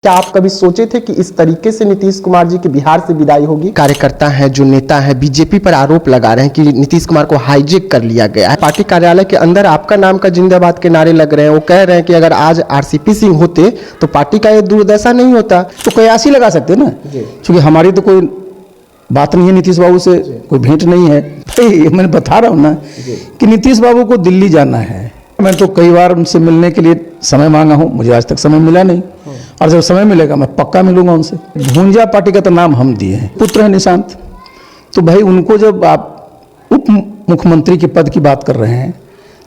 क्या आप कभी सोचे थे कि इस तरीके से नीतीश कुमार जी की बिहार से विदाई होगी? कार्यकर्ता हैं, जो नेता हैं, बीजेपी पर आरोप लगा रहे हैं कि नीतीश कुमार को हाईजेक कर लिया गया है। पार्टी कार्यालय के अंदर आपका नाम का जिंदाबाद के नारे लग रहे हैं। वो कह रहे हैं कि अगर आज आरसीपी सिंह होते तो पार्टी का ये दुर्दशा नहीं होता। तो कयास ही लगा सकते ना, क्योंकि हमारी तो कोई बात नहीं है नीतीश बाबू से, कोई भेंट नहीं है। मैंने बता रहा हूँ ना कि नीतीश बाबू को दिल्ली जाना है। मैं तो कई बार उनसे मिलने के लिए समय मांगा हूँ, मुझे आज तक समय मिला नहीं, और जब समय मिलेगा मैं पक्का मिलूंगा उनसे। भूंजा पार्टी का तो नाम हम दिए हैं, पुत्र है निशांत, तो भाई उनको जब आप उप मुख्यमंत्री के पद की बात कर रहे हैं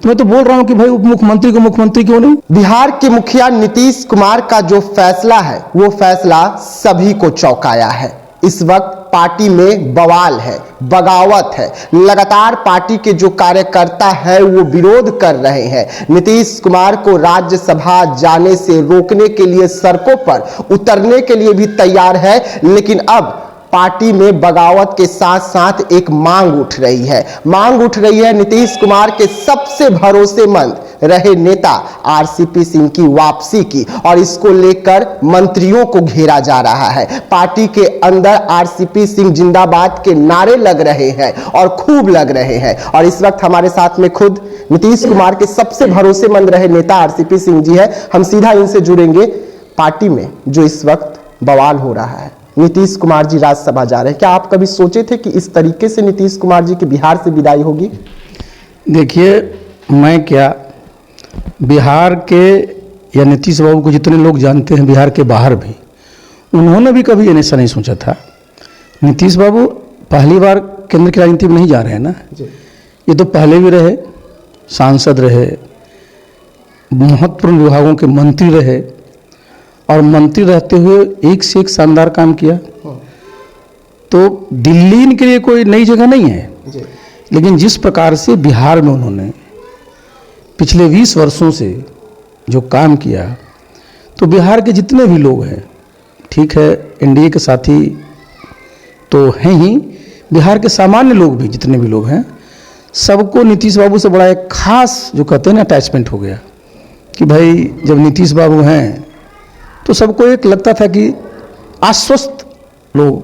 तो मैं तो बोल रहा हूं कि भाई उप मुख्यमंत्री को मुख्यमंत्री क्यों नहीं। बिहार के मुखिया नीतीश कुमार का जो फैसला है वो फैसला सभी को चौंकाया है। इस वक्त पार्टी में बवाल है, बगावत है। लगातार पार्टी के जो कार्यकर्ता है वो विरोध कर रहे हैं। नीतीश कुमार को राज्यसभा जाने से रोकने के लिए सड़कों पर उतरने के लिए भी तैयार है, लेकिन अब पार्टी में बगावत के साथ साथ एक मांग उठ रही है। मांग उठ रही है नीतीश कुमार के सबसे भरोसेमंद रहे नेता आरसीपी सिंह की वापसी की, और इसको लेकर मंत्रियों को घेरा जा रहा है। पार्टी के अंदर आरसीपी सिंह जिंदाबाद के नारे लग रहे हैं और खूब लग रहे हैं। और इस वक्त हमारे साथ में खुद नीतीश कुमार के सबसे भरोसेमंद रहे नेता आरसीपी सिंह जी है। हम सीधा इनसे जुड़ेंगे। पार्टी में जो इस वक्त बवाल हो रहा है, नीतीश कुमार जी राज्यसभा जा रहे हैं, क्या आप कभी सोचे थे कि इस तरीके से नीतीश कुमार जी की बिहार से विदाई होगी? देखिए, मैं क्या बिहार के या नीतीश बाबू को जितने लोग जानते हैं बिहार के बाहर भी, उन्होंने भी कभी ऐसा नहीं सोचा था। नीतीश बाबू पहली बार केंद्र की राजनीति में नहीं जा रहे हैं ना, ये तो पहले भी रहे, सांसद रहे, महत्वपूर्ण विभागों के मंत्री रहे, और मंत्री रहते हुए एक से एक शानदार काम किया। तो दिल्ली इनके लिए कोई नई जगह नहीं है, लेकिन जिस प्रकार से बिहार में उन्होंने पिछले 20 वर्षों से जो काम किया, तो बिहार के जितने भी लोग हैं, ठीक है एनडीए के साथी तो हैं ही, बिहार के सामान्य लोग भी जितने भी लोग हैं, सबको नीतीश बाबू से बड़ा एक खास जो कहते हैं ना अटैचमेंट हो गया कि भाई जब नीतीश बाबू हैं तो सबको एक लगता था कि आश्वस्त लोग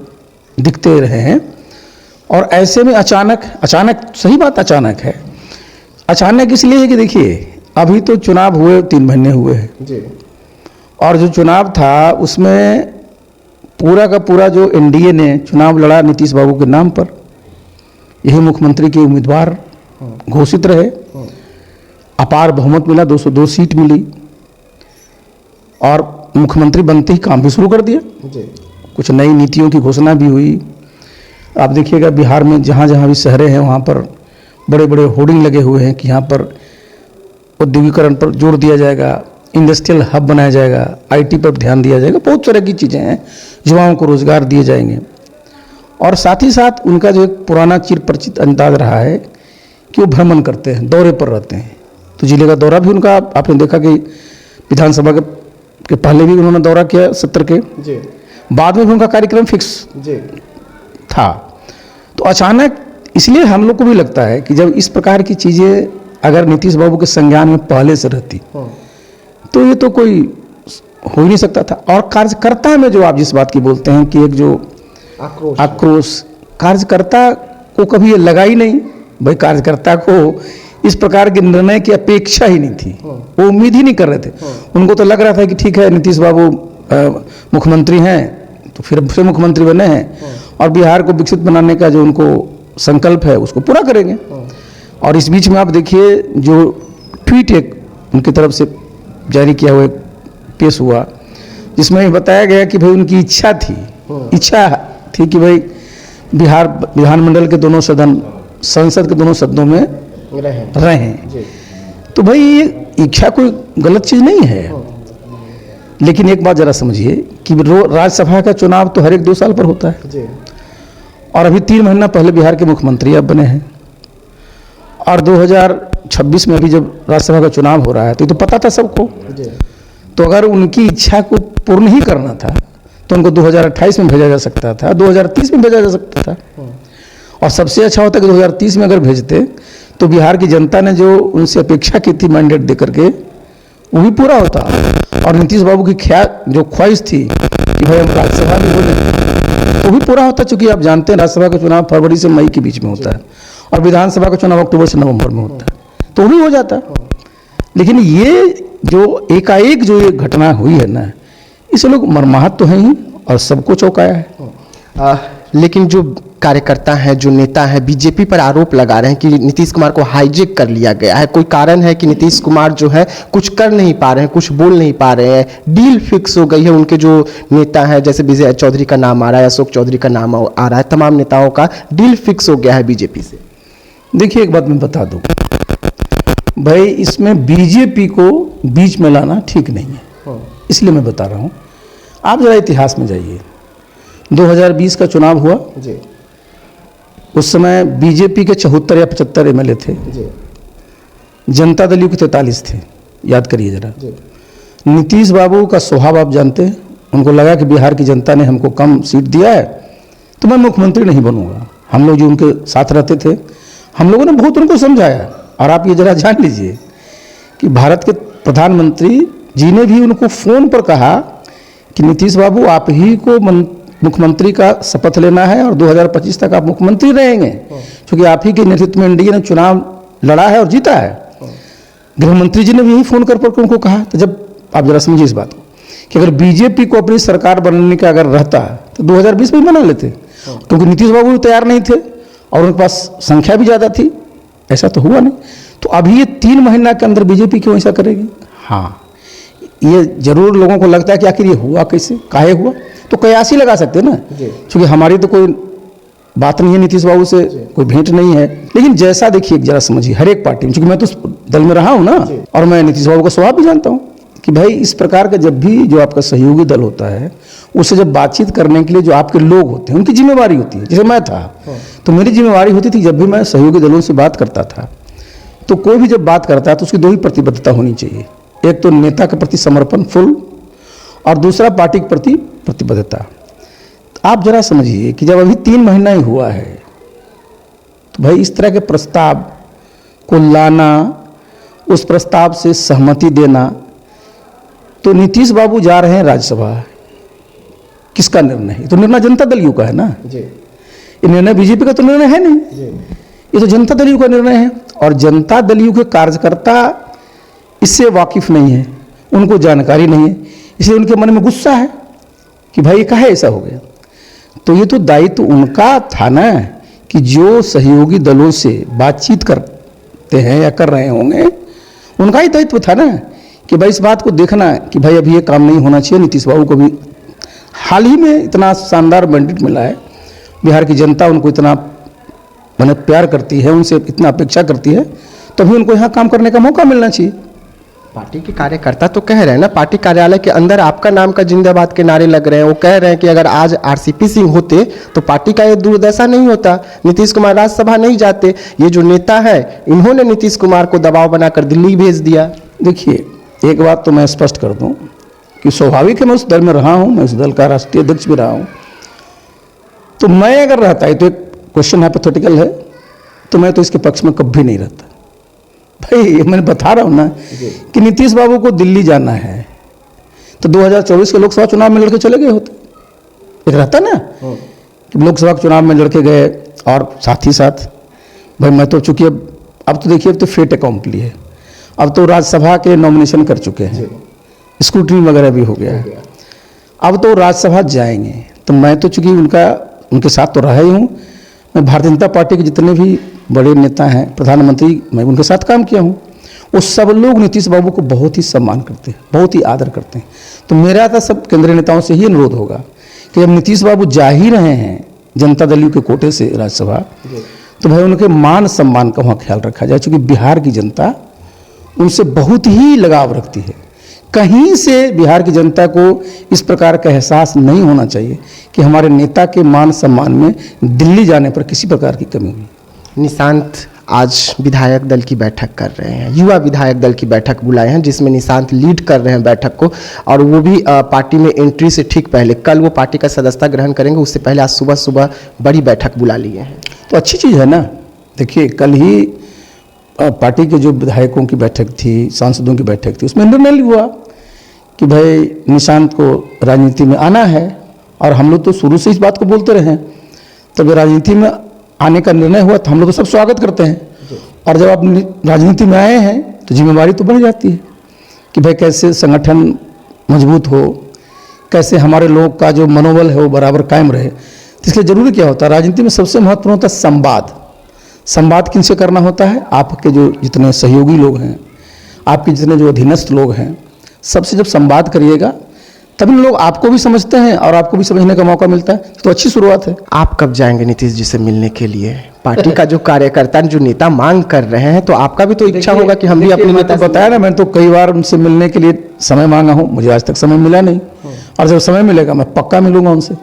दिखते रहे हैं। और ऐसे में अचानक सही बात अचानक है। अचानक इसलिए है कि देखिए अभी तो चुनाव हुए 3 महीने हुए हैं, और जो चुनाव था उसमें पूरा का पूरा जो एनडीए ने चुनाव लड़ा नीतीश बाबू के नाम पर, यही मुख्यमंत्री के उम्मीदवार घोषित रहे, अपार बहुमत मिला, 202 सीट मिली, और मुख्यमंत्री बनते ही काम भी शुरू कर दिया। कुछ नई नीतियों की घोषणा भी हुई। आप देखिएगा बिहार में जहाँ जहाँ भी शहरें हैं वहाँ पर बड़े बड़े होर्डिंग लगे हुए हैं कि यहाँ पर औद्योगिकरण पर जोर दिया जाएगा, इंडस्ट्रियल हब बनाया जाएगा, आईटी पर ध्यान दिया जाएगा, बहुत तरह की चीज़ें हैं, युवाओं को रोजगार दिए जाएंगे। और साथ ही साथ उनका जो एक पुराना चिर परिचित अंदाज रहा है कि वो भ्रमण करते हैं, दौरे पर रहते हैं। तो जिले का दौरा भी उनका आपने देखा कि विधानसभा के पहले भी उन्होंने दौरा किया सत्र के, बाद में भी उनका कार्यक्रम फिक्स था। तो अचानक इसलिए हम लोग को भी लगता है कि जब इस प्रकार की चीज़ें अगर नीतीश बाबू के संज्ञान में पहले से रहती तो ये तो कोई हो ही नहीं सकता था। और कार्यकर्ता में जो आप जिस बात की बोलते हैं कि एक जो आक्रोश, कार्यकर्ता को कभी ये लगा ही नहीं। भाई कार्यकर्ता को इस प्रकार के निर्णय की अपेक्षा ही नहीं थी, वो उम्मीद ही नहीं कर रहे थे। उनको तो लग रहा था कि ठीक है नीतीश बाबू मुख्यमंत्री हैं तो फिर से मुख्यमंत्री बने हैं, और बिहार को विकसित बनाने का जो उनको संकल्प है उसको पूरा करेंगे। और इस बीच में आप देखिए जो ट्वीट एक उनकी तरफ से जारी किया हुआ पेश हुआ, जिसमें बताया गया कि भाई उनकी इच्छा थी कि भाई बिहार विधानमंडल के दोनों सदन, संसद के दोनों सदनों में रहें। तो भाई ये इच्छा कोई गलत चीज़ नहीं है, लेकिन एक बात जरा समझिए कि राज्यसभा का चुनाव तो हर एक 2 साल पर होता है, और अभी 3 महीना पहले बिहार के मुख्यमंत्री अब बने हैं, और 2026 में अभी जब राज्यसभा का चुनाव हो रहा है तो ये तो पता था सबको। तो अगर उनकी इच्छा को पूर्ण ही करना था तो उनको 2028 में भेजा जा सकता था, 2030 में भेजा जा सकता था, और सबसे अच्छा होता कि 2030 में अगर भेजते तो बिहार की जनता ने जो उनसे अपेक्षा की थी मैंडेट दे करके वो भी पूरा होता। और और नीतीश बाबू की जो ख्वाहिश थी कि भाई हम राज्यसभा में हो जाए, तो भी पूरा होता। चूंकि आप जानते हैं राज्यसभा का चुनाव फरवरी से मई के बीच में होता है और विधानसभा का चुनाव अक्टूबर से नवंबर में होता है, तो भी हो जाता। लेकिन ये जो एकाएक जो ये घटना हुई है ना, इसे लोग मर्माहत तो हैं ही और सबको चौंकाया है। लेकिन जो कार्यकर्ता हैं, जो नेता हैं, बीजेपी पर आरोप लगा रहे हैं कि नीतीश कुमार को हाईजेक कर लिया गया है। कोई कारण है कि नीतीश कुमार जो है कुछ कर नहीं पा रहे हैं, कुछ बोल नहीं पा रहे हैं, डील फिक्स हो गई है। उनके जो नेता हैं, जैसे विजय चौधरी का नाम आ रहा है, अशोक चौधरी का नाम आ रहा है, तमाम नेताओं का डील फिक्स हो गया है बीजेपी से। देखिए, एक बात मैं बता दूं भाई, इसमें बीजेपी को बीच में लाना ठीक नहीं है, इसलिए मैं बता रहा हूं। आप जरा इतिहास में जाइए, 2020 का चुनाव हुआ जी। उस समय बीजेपी के 74 या 75 एमएलए थे जी। जनता दल के 43 थे, याद करिए जरा। नीतीश बाबू का स्वभाव आप जानते हैं, उनको लगा कि बिहार की जनता ने हमको कम सीट दिया है तो मैं मुख्यमंत्री नहीं बनूंगा। हम लोग जो उनके साथ रहते थे, हम लोगों ने बहुत उनको समझाया। और आप ये जरा जान लीजिए कि भारत के प्रधानमंत्री जी ने भी उनको फ़ोन पर कहा कि नीतीश बाबू, आप ही को मुख्यमंत्री का शपथ लेना है और 2025 तक आप मुख्यमंत्री रहेंगे, क्योंकि आप ही के नेतृत्व में एनडीए ने चुनाव लड़ा है और जीता है। गृहमंत्री जी ने भी यही फोन कर उनको कहा। तो जब आप जरा समझिए इस बात को कि अगर बीजेपी को अपनी सरकार बनने का अगर रहता तो 2020 में बना लेते, क्योंकि नीतीश बाबू भी तैयार नहीं थे और उनके पास संख्या भी ज़्यादा थी। ऐसा तो हुआ नहीं। तो अभी ये 3 महीना के अंदर बीजेपी क्यों ऐसा करेगी? हाँ, ये जरूर लोगों को लगता है कि आखिर ये हुआ कैसे, काहे हुआ, तो कयास ही लगा सकते हैं ना, क्योंकि हमारी तो कोई बात नहीं है नीतीश बाबू से, कोई भेंट नहीं है। लेकिन जैसा देखिए, जरा समझिए, हर एक पार्टी में, क्योंकि मैं तो दल में रहा हूं ना, और मैं नीतीश बाबू का स्वभाव भी जानता हूं कि भाई इस प्रकार का जब भी जो आपका सहयोगी दल होता है, उससे जब बातचीत करने के लिए जो आपके लोग होते हैं, उनकी जिम्मेवारी होती है। जैसे मैं था तो मेरी जिम्मेवारी होती थी, जब भी मैं सहयोगी दलों से बात करता था तो कोई भी जब बात करता है तो उसकी 2 ही प्रतिबद्धता होनी चाहिए। एक तो नेता के प्रति समर्पण फुल, और दूसरा पार्टी के प्रति प्रतिबद्धता। आप जरा समझिए कि जब अभी 3 महीना ही हुआ है तो भाई इस तरह के प्रस्ताव को लाना, उस प्रस्ताव से सहमति देना, तो नीतीश बाबू जा रहे हैं राज्यसभा, किसका निर्णय है? तो निर्णय जनता दल का है ना जी। ये निर्णय बीजेपी का तो निर्णय है नहीं जी। ये तो जनता दल का निर्णय है, और जनता दल के कार्यकर्ता इससे वाकिफ नहीं है, उनको जानकारी नहीं है, इसलिए उनके मन में गुस्सा है कि भाई काहे ऐसा हो गया। तो ये तो दायित्व उनका था ना कि जो सहयोगी दलों से बातचीत करते हैं या कर रहे होंगे, उनका ही दायित्व था ना कि भाई इस बात को देखना कि भाई अभी ये काम नहीं होना चाहिए। नीतीश बाबू को भी हाल ही में इतना शानदार मैंडेट मिला है, बिहार की जनता उनको इतना मैंने प्यार करती है, उनसे इतना अपेक्षा करती है, तभी उनको यहाँ काम करने का मौका मिलना चाहिए। पार्टी के कार्यकर्ता तो कह रहे हैं ना, पार्टी कार्यालय के अंदर आपका नाम का जिंदाबाद के नारे लग रहे हैं। वो कह रहे हैं कि अगर आज आरसीपी सिंह होते तो पार्टी का ये दुर्दशा नहीं होता, नीतीश कुमार राज्यसभा नहीं जाते। ये जो नेता है, इन्होंने नीतीश कुमार को दबाव बनाकर दिल्ली भेज दिया। देखिए, एक बात तो मैं स्पष्ट कर दूं कि स्वाभाविक है, मैं उस दल में रहा हूं, मैं उस दल का राष्ट्रीय अध्यक्ष भी रहा हूं। तो मैं अगर रहता है, तो एक क्वेश्चन हाइपोथेटिकल है, तो मैं तो इसके पक्ष में कभी नहीं रहता। भाई मैंने बता रहा हूं ना कि नीतीश बाबू को दिल्ली जाना है तो 2024 के लोकसभा चुनाव में लड़के चले गए होते, एक रहता ना कि लोकसभा के चुनाव में लड़के गए, और साथ ही साथ भाई मैं तो चूंकि अब तो देखिए, अब तो फेट अकॉम्प्ली है, अब तो राज्यसभा के नॉमिनेशन कर चुके हैं, स्क्रूटनी वगैरह भी हो गया है, अब तो राज्यसभा जाएंगे। तो मैं तो चूंकि उनके साथ तो रहा ही हूँ, मैं भारतीय जनता पार्टी के जितने भी बड़े नेता हैं, प्रधानमंत्री, मैं उनके साथ काम किया हूँ, वो सब लोग नीतीश बाबू को बहुत ही सम्मान करते हैं, बहुत ही आदर करते हैं। तो मेरा तो सब केंद्रीय नेताओं से ही अनुरोध होगा कि जब नीतीश बाबू जा ही रहे हैं जनता दल के कोटे से राज्यसभा, तो भाई उनके मान सम्मान का वहाँ ख्याल रखा जाए, क्योंकि बिहार की जनता उनसे बहुत ही लगाव रखती है। कहीं से बिहार की जनता को इस प्रकार का एहसास नहीं होना चाहिए कि हमारे नेता के मान सम्मान में दिल्ली जाने पर किसी प्रकार की कमी हुई। निशांत आज विधायक दल की बैठक कर रहे हैं, युवा विधायक दल की बैठक बुलाए हैं, जिसमें निशांत लीड कर रहे हैं बैठक को, और वो भी पार्टी में एंट्री से ठीक पहले। कल वो पार्टी का सदस्यता ग्रहण करेंगे, उससे पहले आज सुबह सुबह बड़ी बैठक बुला लिए हैं। तो अच्छी चीज़ है ना। देखिए, कल ही पार्टी के जो विधायकों की बैठक थी, सांसदों की बैठक थी, उसमें निर्णय हुआ कि भाई निशांत को राजनीति में आना है, और हम लोग तो शुरू से इस बात को बोलते रहे हैं। तब राजनीति में आने का निर्णय हुआ तो हम लोग तो सब स्वागत करते हैं, और जब आप राजनीति में आए हैं तो जिम्मेवारी तो बढ़ जाती है कि भाई कैसे संगठन मजबूत हो, कैसे हमारे लोग का जो मनोबल है वो बराबर कायम रहे। तो इसलिए जरूरी क्या होता है, राजनीति में सबसे महत्वपूर्ण होता है संवाद। संवाद किनसे करना होता है, आपके जो जितने सहयोगी लोग हैं, आपके जितने जो अधीनस्थ लोग हैं, सबसे जब संवाद करिएगा तभी लोग आपको भी समझते हैं और आपको भी समझने का मौका मिलता है, तो अच्छी शुरुआत है। आप कब जाएंगे नीतीश जी से मिलने के लिए? पार्टी का जो कार्यकर्ता जो नेता मांग कर रहे हैं, तो आपका भी तो इच्छा होगा कि हम भी अपने नेता तो बताया ना, मैं तो कई बार उनसे मिलने के लिए समय मांगा हूँ, मुझे आज तक समय मिला नहीं, और जब समय मिलेगा मैं पक्का मिलूंगा उनसे।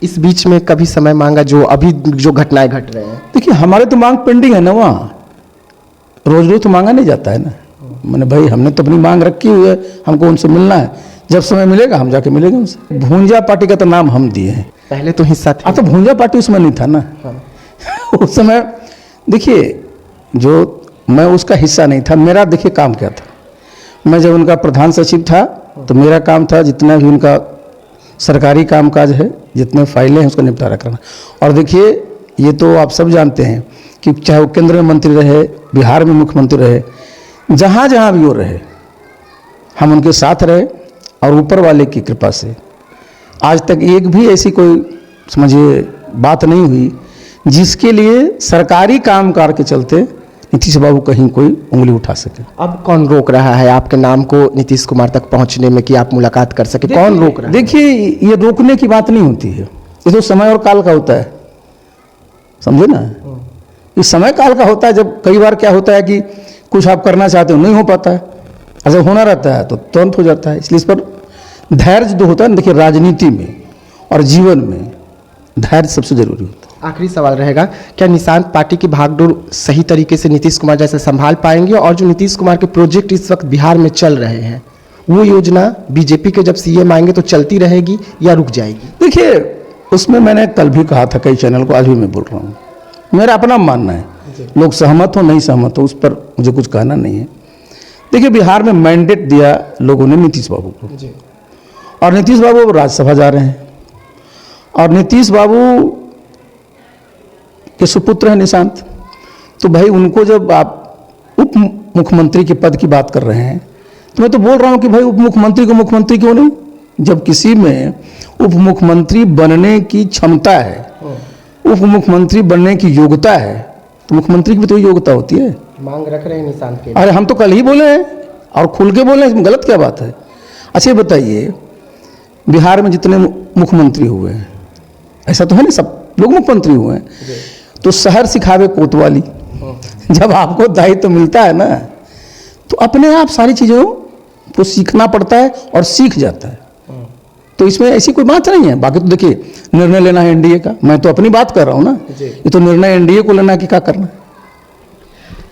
इस बीच में कभी समय मांगा जो अभी जो घटनाएं घट रहे हैं? देखिए हमारे तो मांग पेंडिंग है ना, वहाँ रोज रोज तो मांगा नहीं जाता है ना। मैंने भाई हमने तो अपनी मांग रखी हुई है, हमको उनसे मिलना है, जब समय मिलेगा हम जाके मिलेंगे उनसे। भूंजा पार्टी का तो नाम हम दिए हैं, पहले तो हिस्सा था। तो भूंजा पार्टी उस समय नहीं था ना। उस समय देखिए जो मैं उसका हिस्सा नहीं था, मेरा देखिए काम क्या था। मैं जब उनका प्रधान सचिव था तो मेरा काम था जितना भी उनका सरकारी कामकाज है, जितने फाइलें हैं उसका निपटारा करना। और देखिए ये तो आप सब जानते हैं कि चाहे वो केंद्र में मंत्री रहे, बिहार में मुख्यमंत्री रहे, जहाँ जहाँ भी वो रहे हम उनके साथ रहे, और ऊपर वाले की कृपा से आज तक एक भी ऐसी कोई समझिए बात नहीं हुई जिसके लिए सरकारी कामकाज के चलते नीतीश बाबू कहीं कोई उंगली उठा सके। अब कौन रोक रहा है आपके नाम को नीतीश कुमार तक पहुंचने में कि आप मुलाकात कर सके? कौन रोक रहा है? देखिए ये रोकने की बात नहीं होती है, ये तो समय और काल का होता है, समझे ना। ये समय काल का होता है। जब कई बार क्या होता है कि कुछ आप करना चाहते हो नहीं हो पाता है, और जब होना रहता है तो तुरंत हो जाता है। इसलिए इस पर धैर्य जो होता है ना, देखिए राजनीति में और जीवन में धैर्य सबसे जरूरी होता है। आखिरी सवाल रहेगा, क्या निशांत पार्टी की भागडोर सही तरीके से नीतीश कुमार जैसे संभाल पाएंगे? और जो नीतीश कुमार के प्रोजेक्ट इस वक्त बिहार में चल रहे हैं, वो योजना बीजेपी के जब सीएम आएंगे तो चलती रहेगी या रुक जाएगी? देखिए उसमें मैंने कल भी कहा था कई चैनल को, आज भी मैं बोल रहा हूँ, मेरा अपना मानना है, लोग सहमत हो नहीं सहमत हो उस पर मुझे कुछ कहना नहीं है। देखिए बिहार में मैंडेट दिया लोगों ने नीतीश बाबू को, और नीतीश बाबू राज्यसभा जा रहे हैं, और नीतीश बाबू के सुपुत्र हैं निशांत, तो भाई उनको जब आप उप मुख्यमंत्री के पद की बात कर रहे हैं तो मैं तो बोल रहा हूं कि भाई उप मुख्यमंत्री को मुख्यमंत्री क्यों नहीं? जब किसी में उप मुख्यमंत्री बनने की क्षमता है, उप मुख्यमंत्री बनने की योग्यता है, तो मुख्यमंत्री की भी तो योग्यता होती है। मांग रख रहे हैं निशांत के। अरे हम तो कल ही बोले हैं और खुल के बोले हैं, इसमें गलत क्या बात है? अच्छा बताइए बिहार में जितने मुख्यमंत्री हुए हैं, ऐसा तो है नहीं सब लोग मुख्यमंत्री हुए हैं, तो शहर सिखावे कोतवाली। जब आपको दायित्व मिलता है ना तो अपने आप सारी चीज़ों को सीखना पड़ता है और सीख जाता है। तो इसमें ऐसी कोई बात नहीं है। बाकी तो देखिए निर्णय लेना है एनडीए का, मैं तो अपनी बात कर रहा हूँ ना, ये तो निर्णय एनडीए को लेना कि क्या करना है।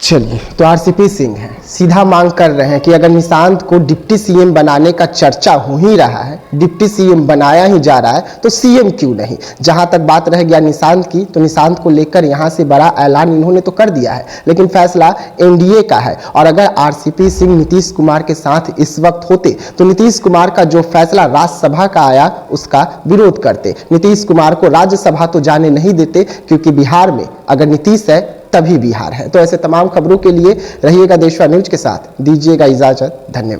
चलिए, तो आरसीपी सिंह है सीधा मांग कर रहे हैं कि अगर निशांत को डिप्टी सीएम बनाने का चर्चा हो ही रहा है, डिप्टी सीएम बनाया ही जा रहा है, तो सीएम क्यों नहीं? जहां तक बात रह गया निशांत की, तो निशांत को लेकर यहां से बड़ा ऐलान इन्होंने तो कर दिया है, लेकिन फैसला एनडीए का है। और अगर आरसीपी सिंह नीतीश कुमार के साथ इस वक्त होते तो नीतीश कुमार का जो फैसला राज्यसभा का आया उसका विरोध करते। नीतीश कुमार को राज्यसभा तो जाने नहीं देते, क्योंकि बिहार में अगर नीतीश है तभी बिहार है। तो ऐसे तमाम खबरों के लिए रहिएगा देशवा न्यूज के साथ, दीजिएगा इजाजत, धन्यवाद।